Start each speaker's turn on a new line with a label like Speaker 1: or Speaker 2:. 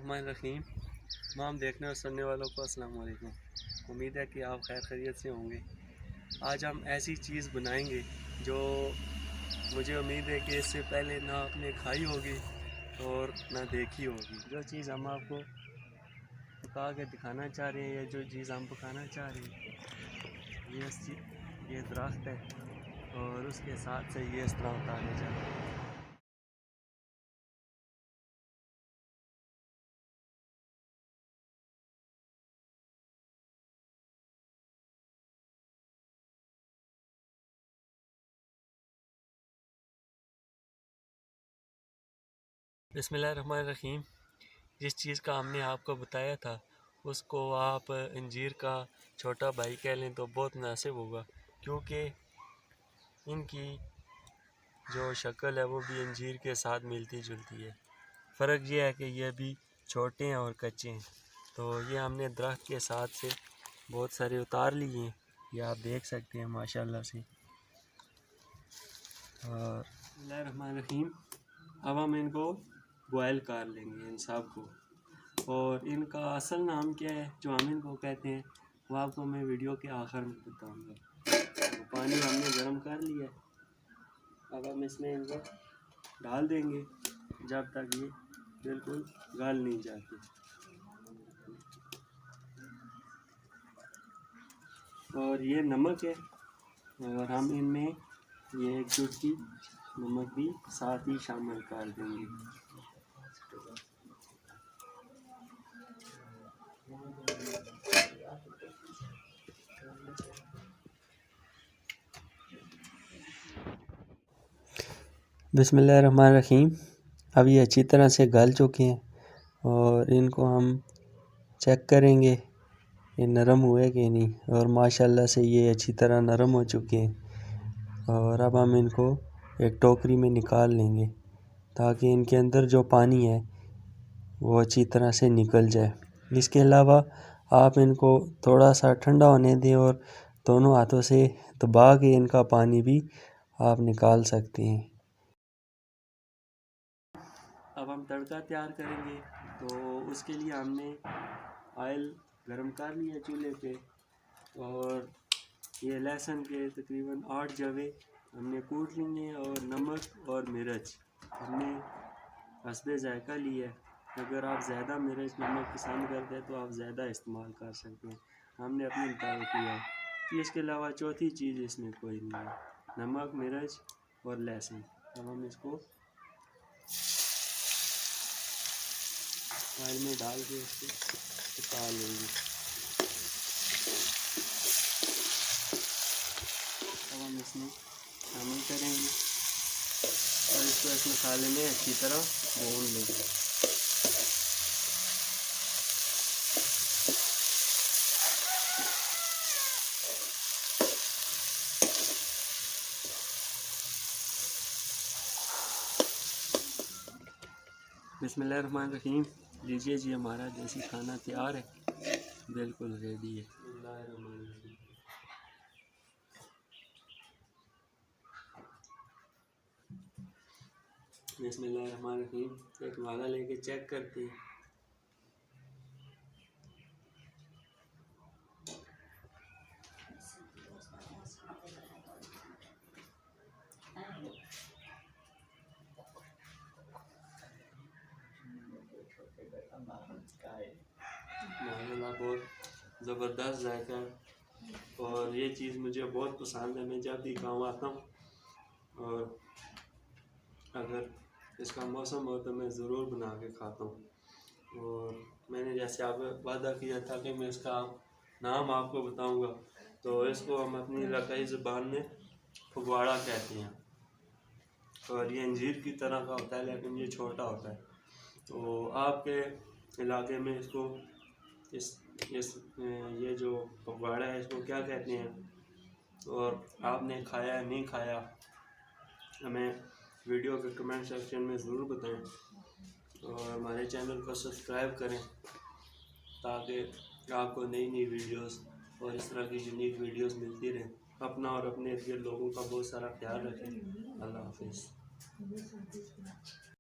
Speaker 1: बिस्मिल्लाहिर्रहमानिर्रहीम। तमाम देखने और सुनने वालों को अस्सलाम वालेकुम। उम्मीद है कि आप खैर खैरियत से होंगे। आज हम ऐसी चीज़ बनाएंगे जो मुझे उम्मीद है कि इससे पहले ना आपने खाई होगी और ना देखी होगी। जो चीज़ हम आपको पका के दिखाना चाह रहे हैं या जो चीज़ हम पकाना चाह रहे हैं ये दरख्त है और उसके साथ से ये इस तरह उतारे जाते हैं। बिस्मिल्लाहिर्रहमानिर्रहीम। जिस चीज़ का हमने आपको बताया था उसको आप अंजीर का छोटा भाई कह लें तो बहुत मुनासिब होगा, क्योंकि इनकी जो शक्ल है वो भी अंजीर के साथ मिलती जुलती है। फ़र्क ये है कि ये भी छोटे हैं और कच्चे हैं। तो ये हमने दरख्त के साथ से बहुत सारे उतार लिए हैं, ये आप देख सकते हैं माशाल्लाह से। और बिस्मिल्लाहिर्रहमानिर्रहीम, अब हम इनको बॉयल कर लेंगे इन सब को। और इनका असल नाम क्या है जो हम इनको कहते हैं वो आपको मैं वीडियो के आखिर में बताऊंगा। तो पानी हमने गर्म कर लिया है, अब हम इसमें इनको डाल देंगे जब तक ये बिल्कुल गल नहीं जाती। और ये नमक है और हम इनमें ये एक चुटकी नमक भी साथ ही शामिल कर देंगे। बिस्मिल्लाहिर्रहमानिर्रहीम। अब ये अच्छी तरह से गल चुके हैं और इनको हम चेक करेंगे ये नरम हुए कि नहीं, और माशाल्लाह से ये अच्छी तरह नरम हो चुके हैं। और अब हम इनको एक टोकरी में निकाल लेंगे ताकि इनके अंदर जो पानी है वो अच्छी तरह से निकल जाए। इसके अलावा आप इनको थोड़ा सा ठंडा होने दें और दोनों हाथों से दबा के इनका पानी भी आप निकाल सकते हैं। अब हम तड़का तैयार करेंगे, तो उसके लिए हमने ऑयल गरम कर लिया चूल्हे पे और ये लहसुन के तकरीबन 8 जवे हमने कूट लिए और नमक और मिर्च हमने हस्बे जायका लिया है। अगर आप ज़्यादा मिर्च नमक पसंद करते हैं तो आप ज़्यादा इस्तेमाल कर सकते हैं, हमने अपने मुताबिक किया है। इसके अलावा चौथी चीज़ इसमें कोई नहीं है, नमक मिर्च और लहसुन। अब हम इसको ऑयल में डाल के इसको पका लेंगे। अब हम इसमें शामिल करेंगे और इसको इस मसाले में अच्छी तरह भून लेंगे। बिस्मिल्लाहिर्रहमानिर्रहीम। लीजिए जी, हमारा देसी खाना तैयार है, बिल्कुल रेडी है। बिस्मिल्लाहिर्रहमानिर्रहीम। एक वाला लेके चेक करते हैं। माशाल्लाह बहुत ज़बरदस्त जायका है और ये चीज़ मुझे बहुत पसंद है। मैं जब भी गाँव आता हूँ और अगर इसका मौसम हो तो मैं ज़रूर बना के खाता हूँ। और मैंने जैसे आपको वादा किया था कि मैं इसका नाम आपको बताऊँगा, तो इसको हम अपनी इलाकाई ज़ुबान में फगवाड़ा कहते हैं। और ये अंजीर की तरह का होता है लेकिन ये छोटा होता है। तो आपके इलाके में इसको इस ये जो फगवाड़ा है इसको क्या कहते हैं और आपने खाया नहीं खाया हमें वीडियो के कमेंट सेक्शन में ज़रूर बताएं। और हमारे चैनल को सब्सक्राइब करें ताकि आपको नई नई वीडियोस और इस तरह की यूनिक वीडियोस मिलती रहें। अपना और अपने इर्द गिर्द लोगों का बहुत सारा ख्याल रखें। अल्लाह हाफिज़।